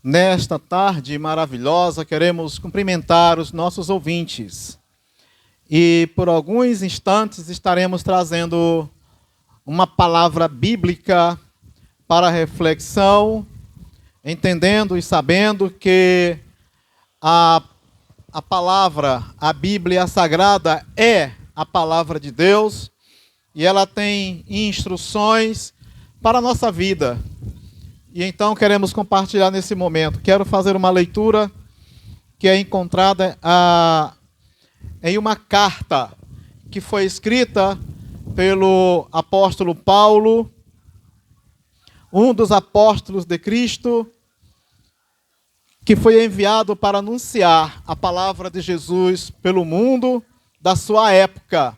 Nesta tarde maravilhosa, queremos cumprimentar os nossos ouvintes. E por alguns instantes estaremos trazendo uma palavra bíblica para reflexão, entendendo e sabendo que a palavra, a Bíblia Sagrada é a palavra de Deus e ela tem instruções para a nossa vida. E então queremos compartilhar nesse momento. Quero fazer uma leitura que é encontrada em uma carta que foi escrita pelo apóstolo Paulo, um dos apóstolos de Cristo, que foi enviado para anunciar a palavra de Jesus pelo mundo da sua época.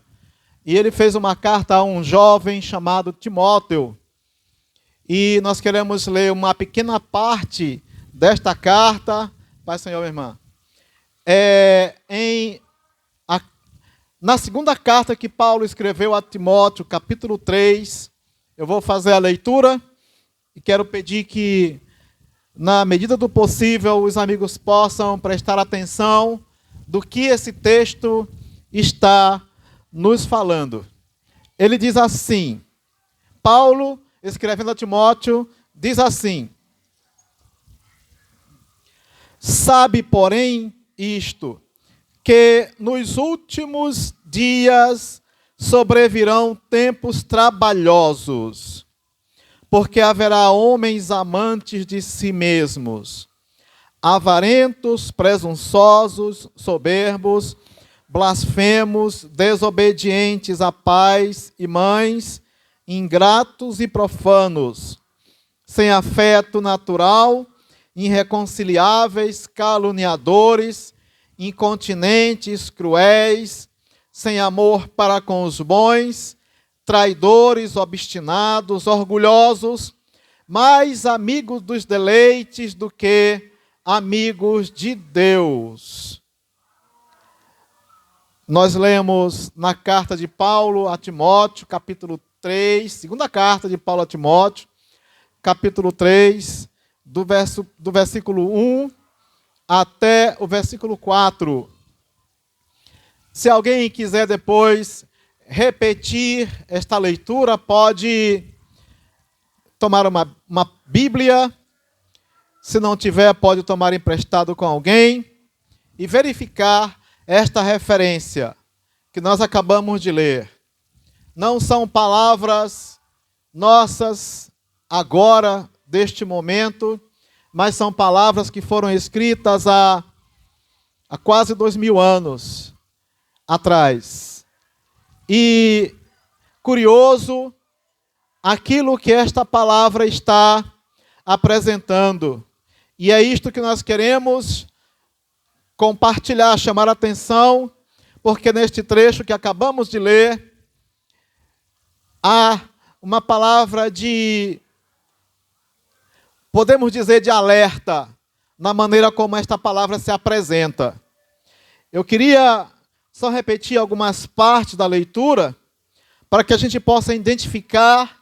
E ele fez uma carta a um jovem chamado Timóteo. E nós queremos ler uma pequena parte desta carta. Pai, Senhor, irmã. Na segunda carta que Paulo escreveu a Timóteo, capítulo 3, eu vou fazer a leitura e quero pedir que, na medida do possível, os amigos possam prestar atenção do que esse texto está nos falando. Ele diz assim, Paulo, escrevendo a Timóteo, diz assim: sabe, porém, isto, que nos últimos dias sobrevirão tempos trabalhosos, porque haverá homens amantes de si mesmos, avarentos, presunçosos, soberbos, blasfemos, desobedientes a pais e mães, ingratos e profanos, sem afeto natural, irreconciliáveis, caluniadores, incontinentes, cruéis, sem amor para com os bons, traidores, obstinados, orgulhosos, mais amigos dos deleites do que amigos de Deus. Nós lemos na carta de Paulo a Timóteo, capítulo 3, segunda carta de Paulo a Timóteo, capítulo 3, do versículo 1 até o versículo 4. Se alguém quiser depois repetir esta leitura, pode tomar uma Bíblia. Se não tiver, pode tomar emprestado com alguém e verificar esta referência que nós acabamos de ler. Não são palavras nossas agora, deste momento, mas são palavras que foram escritas há quase 2000 anos atrás. E, curioso, aquilo que esta palavra está apresentando. E é isto que nós queremos compartilhar, chamar a atenção, porque neste trecho que acabamos de ler, há uma palavra podemos dizer, de alerta, na maneira como esta palavra se apresenta. Eu queria só repetir algumas partes da leitura, para que a gente possa identificar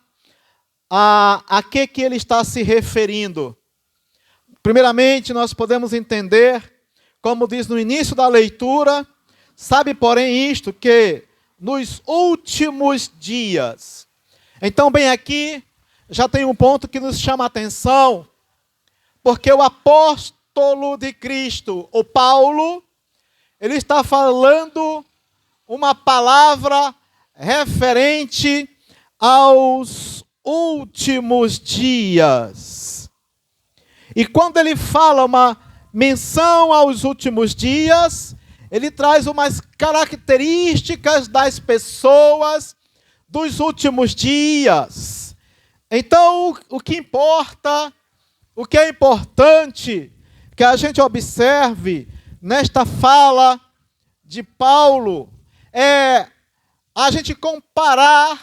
a que ele está se referindo. Primeiramente, nós podemos entender, como diz no início da leitura, sabe, porém, isto, que nos últimos dias. Então, bem aqui, já tem um ponto que nos chama a atenção, porque o apóstolo de Cristo, o Paulo, ele está falando uma palavra referente aos últimos dias. E quando ele fala uma menção aos últimos dias, ele traz umas características das pessoas dos últimos dias. Então, o que importa, o que é importante que a gente observe nesta fala de Paulo é a gente comparar,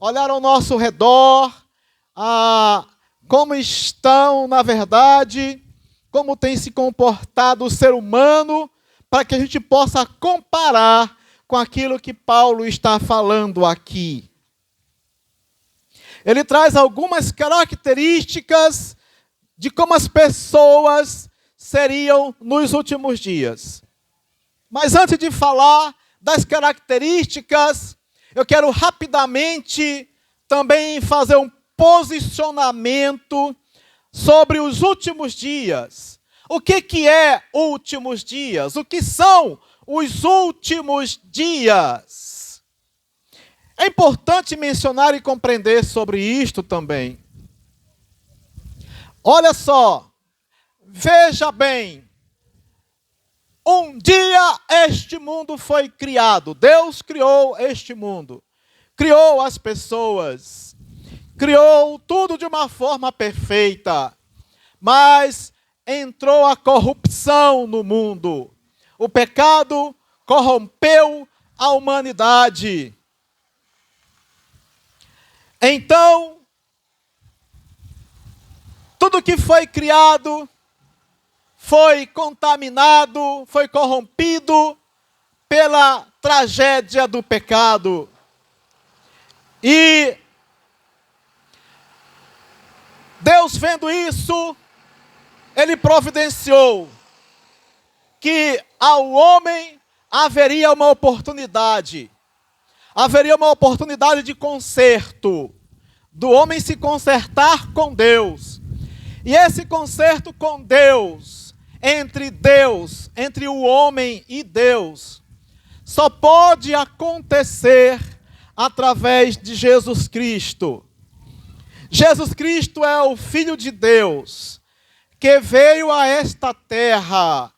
olhar ao nosso redor, como estão, na verdade, como tem se comportado o ser humano, para que a gente possa comparar com aquilo que Paulo está falando aqui. Ele traz algumas características de como as pessoas seriam nos últimos dias. Mas antes de falar das características, eu quero rapidamente também fazer um posicionamento sobre os últimos dias. O que é últimos dias? O que são os últimos dias? É importante mencionar e compreender sobre isto também. Olha só, veja bem, um dia este mundo foi criado. Deus criou este mundo, criou as pessoas, criou tudo de uma forma perfeita, mas entrou a corrupção no mundo. O pecado corrompeu a humanidade. Então, tudo que foi criado foi contaminado, foi corrompido pela tragédia do pecado. E Deus, vendo isso, Ele providenciou que ao homem haveria uma oportunidade. Haveria uma oportunidade de conserto, do homem se consertar com Deus. E esse conserto com Deus, entre o homem e Deus, só pode acontecer através de Jesus Cristo. Jesus Cristo é o Filho de Deus, que veio a esta terra,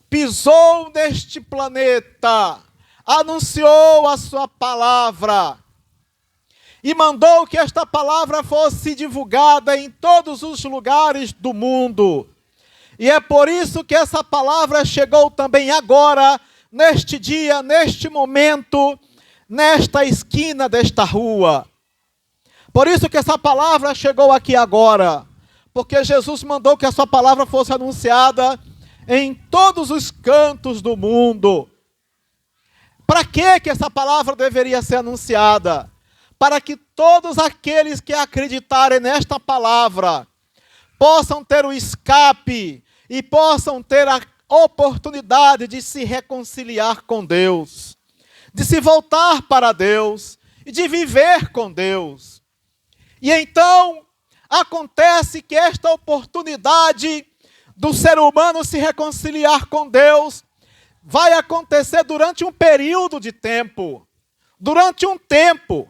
pisou neste planeta, anunciou a sua palavra e mandou que esta palavra fosse divulgada em todos os lugares do mundo. E é por isso que essa palavra chegou também agora, neste dia, neste momento, nesta esquina desta rua. Por isso que essa palavra chegou aqui agora, porque Jesus mandou que a sua palavra fosse anunciada em todos os cantos do mundo. Para que essa palavra deveria ser anunciada? Para que todos aqueles que acreditarem nesta palavra possam ter o escape e possam ter a oportunidade de se reconciliar com Deus, de se voltar para Deus e de viver com Deus. E então acontece que esta oportunidade do ser humano se reconciliar com Deus vai acontecer durante um período de tempo. Durante um tempo,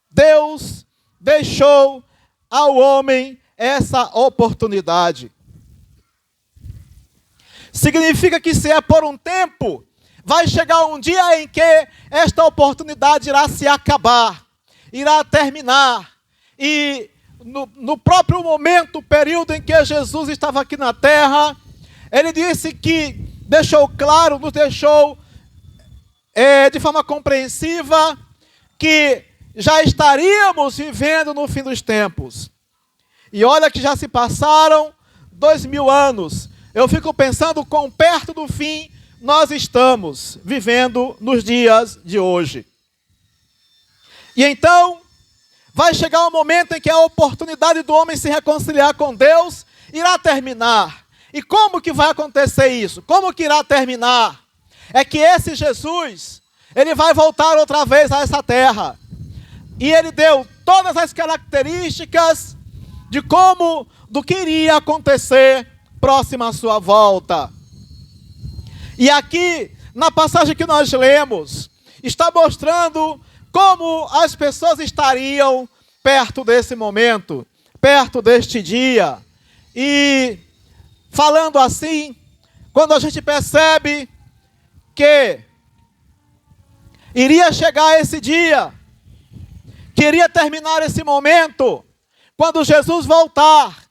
Deus deixou ao homem essa oportunidade. Significa que se é por um tempo, vai chegar um dia em que esta oportunidade irá se acabar, irá terminar. E no próprio momento, período em que Jesus estava aqui na terra, Ele disse que nos deixou de forma compreensiva que já estaríamos vivendo no fim dos tempos. E olha que já se passaram 2000 anos. Eu fico pensando quão perto do fim nós estamos vivendo nos dias de hoje. E então, vai chegar um momento em que a oportunidade do homem se reconciliar com Deus irá terminar. E como que vai acontecer isso? Como que irá terminar? É que esse Jesus, Ele vai voltar outra vez a essa terra. E Ele deu todas as características do que iria acontecer próximo à sua volta. E aqui, na passagem que nós lemos, está mostrando como as pessoas estariam perto desse momento, perto deste dia. E falando assim, quando a gente percebe que iria chegar esse dia, que iria terminar esse momento, quando Jesus voltar,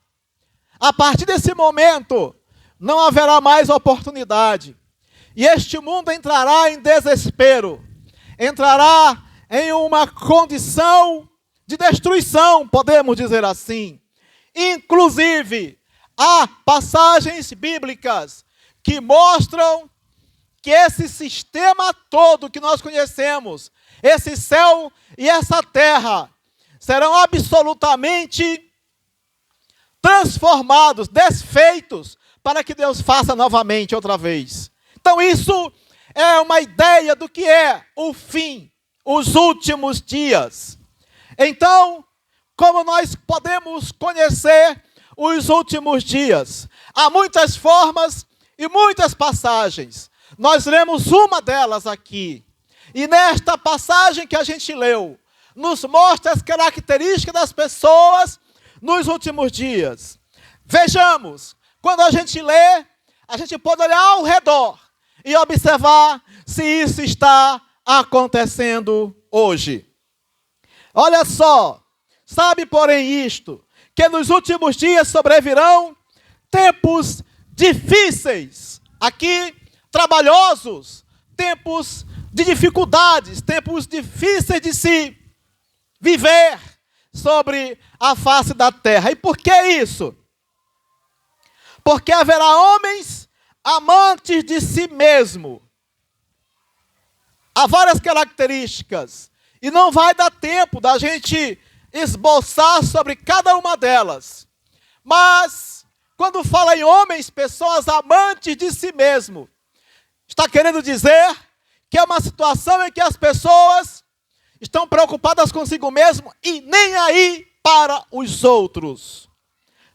a partir desse momento, não haverá mais oportunidade. E este mundo entrará em desespero, entrará em uma condição de destruição, podemos dizer assim. Inclusive, há passagens bíblicas que mostram que esse sistema todo que nós conhecemos, esse céu e essa terra, serão absolutamente transformados, desfeitos, para que Deus faça novamente outra vez. Então isso é uma ideia do que é o fim, os últimos dias. Então, como nós podemos conhecer os últimos dias? Há muitas formas e muitas passagens. Nós lemos uma delas aqui. E nesta passagem que a gente leu, nos mostra as características das pessoas nos últimos dias. Vejamos, quando a gente lê, a gente pode olhar ao redor e observar se isso está acontecendo hoje. Olha só, sabe porém isto, que nos últimos dias sobrevirão tempos difíceis, aqui trabalhosos, tempos de dificuldades, tempos difíceis de se viver sobre a face da terra. E por que isso? Porque haverá homens amantes de si mesmo. Há várias características, e não vai dar tempo da gente esboçar sobre cada uma delas. Mas, quando fala em homens, pessoas amantes de si mesmo, está querendo dizer que é uma situação em que as pessoas estão preocupadas consigo mesmo e nem aí para os outros.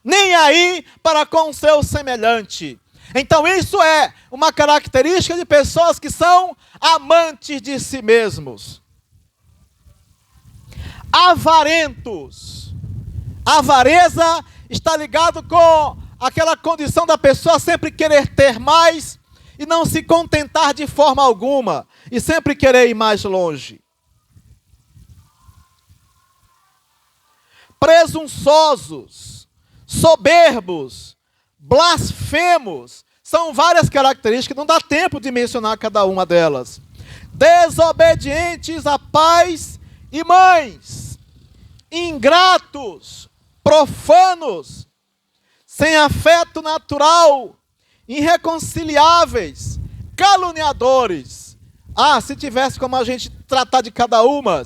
Nem aí para com o seu semelhante. Então isso é uma característica de pessoas que são amantes de si mesmos. Avarentos. A avareza está ligado com aquela condição da pessoa sempre querer ter mais e não se contentar de forma alguma, e sempre querer ir mais longe. Presunçosos, soberbos, blasfemos, são várias características, não dá tempo de mencionar cada uma delas. Desobedientes a pais e mães, ingratos, profanos, sem afeto natural, irreconciliáveis, caluniadores. Ah, se tivesse como a gente tratar de cada uma.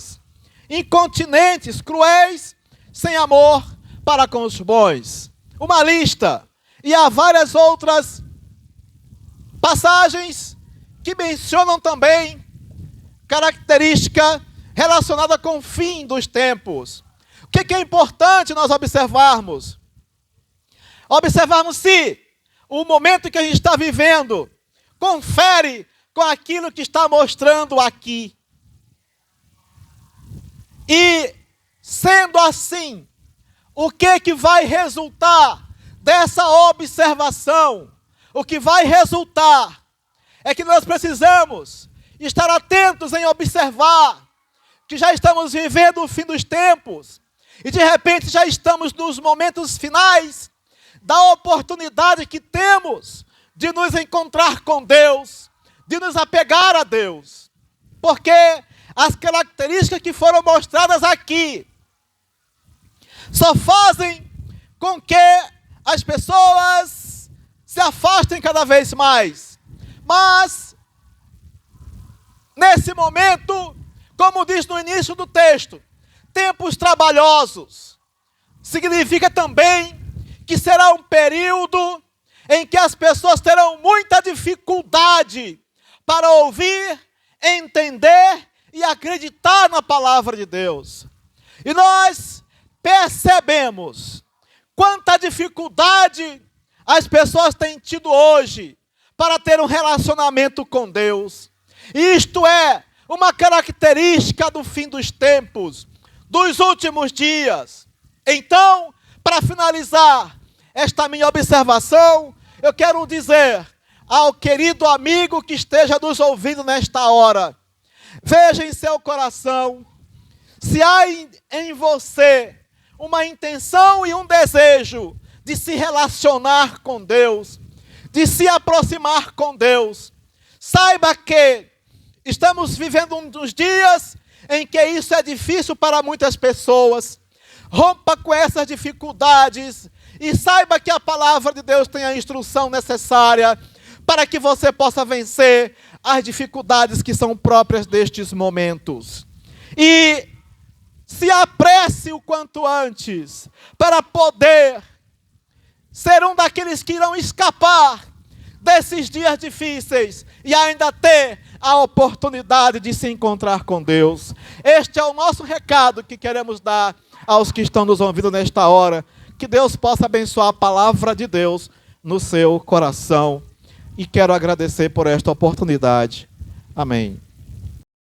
Incontinentes, cruéis, sem amor para com os bons. Uma lista. E há várias outras passagens que mencionam também característica relacionada com o fim dos tempos. O que é importante nós observarmos? Observarmos se o momento que a gente está vivendo confere com aquilo que está mostrando aqui. E, sendo assim, o que vai resultar dessa observação? O que vai resultar é que nós precisamos estar atentos em observar que já estamos vivendo o fim dos tempos e de repente já estamos nos momentos finais da oportunidade que temos de nos encontrar com Deus, de nos apegar a Deus. Porque as características que foram mostradas aqui só fazem com que as pessoas se afastem cada vez mais. Mas, nesse momento, como diz no início do texto, tempos trabalhosos, significa também que será um período em que as pessoas terão muita dificuldade para ouvir, entender e acreditar na palavra de Deus. E nós percebemos quanta dificuldade as pessoas têm tido hoje para ter um relacionamento com Deus. Isto é uma característica do fim dos tempos, dos últimos dias. Então, para finalizar esta minha observação, eu quero dizer ao querido amigo que esteja nos ouvindo nesta hora, veja em seu coração se há em você uma intenção e um desejo de se relacionar com Deus, de se aproximar com Deus. Saiba que estamos vivendo um dos dias em que isso é difícil para muitas pessoas. Rompa com essas dificuldades e saiba que a palavra de Deus tem a instrução necessária para que você possa vencer as dificuldades que são próprias destes momentos. E se apresse o quanto antes para poder ser um daqueles que irão escapar desses dias difíceis e ainda ter a oportunidade de se encontrar com Deus. Este é o nosso recado que queremos dar aos que estão nos ouvindo nesta hora. Que Deus possa abençoar a palavra de Deus no seu coração. E quero agradecer por esta oportunidade. Amém.